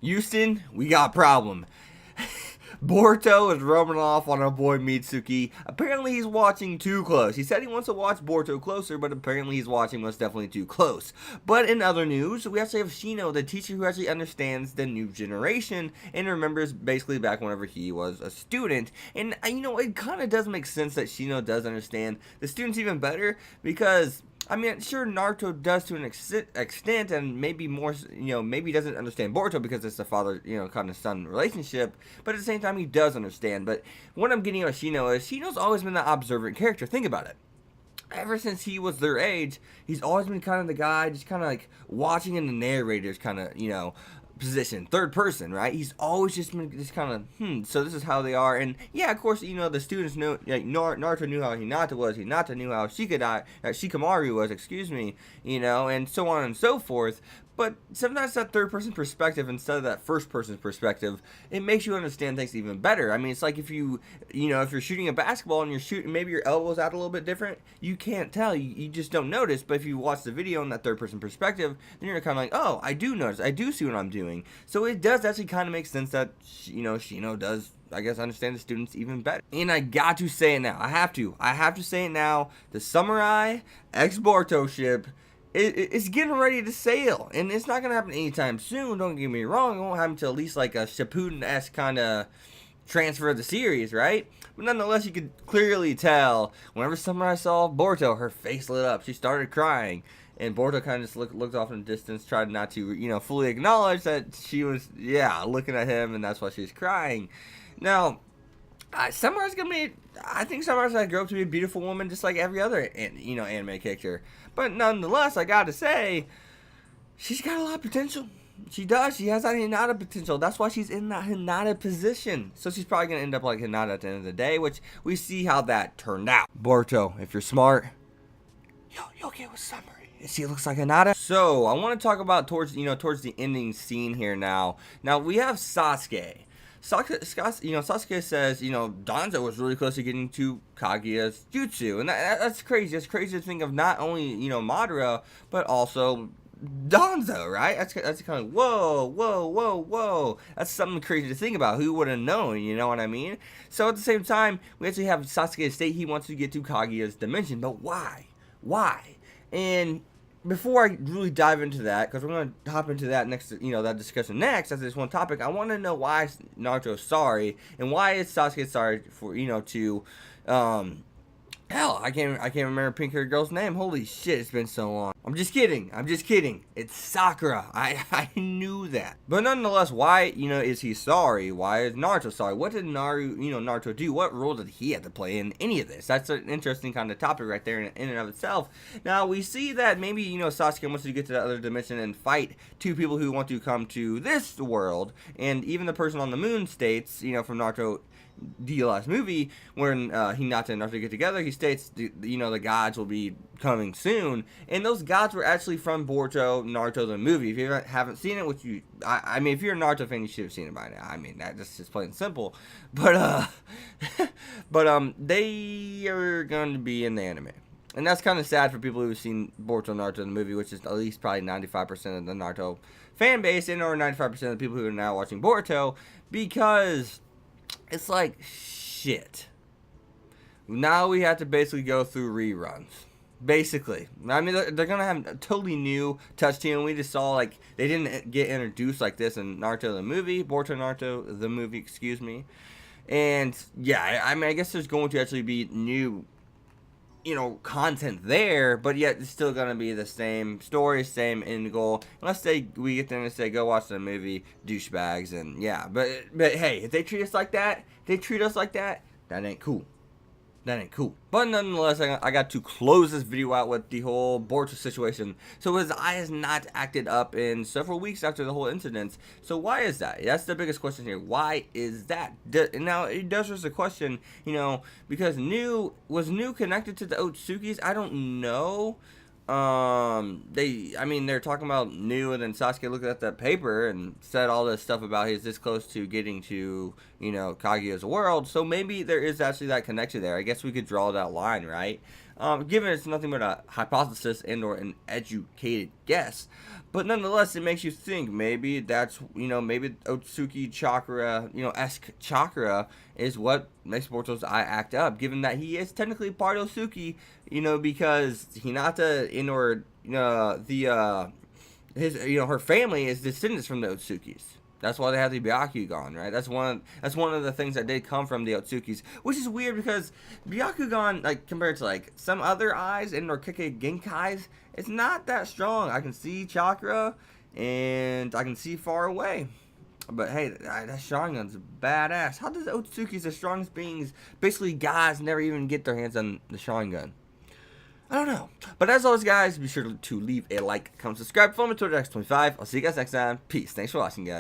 Houston, we got a problem. Boruto is rubbing off on our boy Mitsuki. Apparently he's watching too close. He said he wants to watch Boruto closer, but apparently he's watching most definitely too close. But in other news, we actually have Shino, the teacher who actually understands the new generation and remembers basically back whenever he was a student. And it kind of does make sense that Shino does understand the students even better, because I mean, sure, Naruto does to an extent, and maybe more, maybe he doesn't understand Boruto because it's a father, kind of son relationship, but at the same time, he does understand. But what I'm getting at Shino is, Shino's always been the observant character. Think about it. Ever since he was their age, he's always been kind of the guy, just kind of like watching in the narrator's kind of, position, third person, right? He's always just been just kind of, so this is how they are. And yeah, of course, the students know, like, Naruto knew how Hinata was, Hinata knew how Shikamaru was, and so on and so forth. But sometimes that third person perspective instead of that first person perspective, it makes you understand things even better. I mean, it's like if if you're shooting a basketball and you're shooting, maybe your elbow's out a little bit different, you can't tell, you just don't notice. But if you watch the video in that third person perspective, then you're kind of like, oh, I do notice, I do see what I'm doing. So it does actually kind of make sense that, Shino does, I guess, understand the students even better. And I got to say it now. I have to say it now. The Sumire X Boruto ship, it's getting ready to sail, and it's not gonna happen anytime soon. Don't get me wrong; it won't happen until at least like a Shippuden-esque kind of transfer of the series, right? But nonetheless, you could clearly tell whenever Sumire saw Boruto, her face lit up. She started crying, and Boruto kind of just looked off in the distance, tried not to, fully acknowledge that she was, looking at him, and that's why she's crying. Now, Summer's gonna be. I think Summer's gonna grow up to be a beautiful woman, just like every other, anime character. But nonetheless, I gotta say, she's got a lot of potential. She does. She has that Hinata potential. That's why she's in that Hinata position. So she's probably gonna end up like Hinata at the end of the day, which we see how that turned out. Boruto, if you're smart, you'll get with Summer. She looks like Hinata. So I want to talk about towards the ending scene here now. Now we have Sasuke. Sasuke says, Danzo was really close to getting to Kaguya's jutsu, and that's crazy. It's crazy to think of not only, Madara, but also Danzo, right? That's kind of, whoa. That's something crazy to think about. Who would have known, you know what I mean? So at the same time, we actually have Sasuke state he wants to get to Kaguya's dimension, but why? And before I really dive into that, because we're going to hop into that next, that discussion next, as this one topic, I want to know why Naruto's sorry, and why is Sasuke sorry for, hell, I can't remember pink-haired girl's name. Holy shit, it's been so long. I'm just kidding. It's Sakura. I knew that. But nonetheless, why, is he sorry? Why is Naruto sorry? What did Naruto do? What role did he have to play in any of this? That's an interesting kind of topic right there in and of itself. Now, we see that maybe, Sasuke wants to get to that other dimension and fight two people who want to come to this world. And even the person on the moon states, from Naruto, the last movie, when Hinata and Naruto get together, he states, the gods will be coming soon, and those gods were actually from Naruto the movie. If you haven't seen it, which I mean, if you're a Naruto fan, you should have seen it by now. I mean, that's just plain and simple. But they are going to be in the anime. And that's kind of sad for people who've seen Boruto Naruto the movie, which is at least probably 95% of the Naruto fan base, and or 95% of the people who are now watching Boruto, because it's like, shit. Now we have to basically go through reruns. Basically. I mean, they're going to have a totally new touch to them. We just saw, like, they didn't get introduced like this in Naruto the movie. Boruto Naruto the movie, excuse me. And, yeah, I mean, I guess there's going to actually be new, content there, but yet it's still going to be the same story, same end goal. Unless we get them to say, go watch the movie, douchebags, and yeah. But hey, if they treat us like that, that ain't cool. But nonetheless, I got to close this video out with the whole Boruto situation. So his eye has not acted up in several weeks after the whole incident. So why is that? That's the biggest question here. Why is that? Now, it does raise a question, because was New connected to the Otsukis? I don't know. They're talking about New, and then Sasuke looked at that paper and said all this stuff about he's this close to getting to, Kaguya's world. So maybe there is actually that connection there. I guess we could draw that line, right? Given it's nothing but a hypothesis and or an educated guess. But nonetheless, it makes you think maybe that's, maybe Otsuki chakra, esque chakra is what makes Boruto's eye act up, given that he is technically part Otsuki, because Hinata, her family is descendants from the Otsukis. That's why they have the Byakugan, right? That's one of the things that did come from the Otsukis, which is weird because Byakugan, like compared to like some other eyes and Norikake Genkai's, it's not that strong. I can see chakra and I can see far away. But hey, that Sharingan's badass. How does Otsukis, the strongest beings, basically guys, never even get their hands on the Sharingan? I don't know. But as always, guys, be sure to leave a like, comment, subscribe, follow me on Twitter, X25. I'll see you guys next time. Peace. Thanks for watching, guys.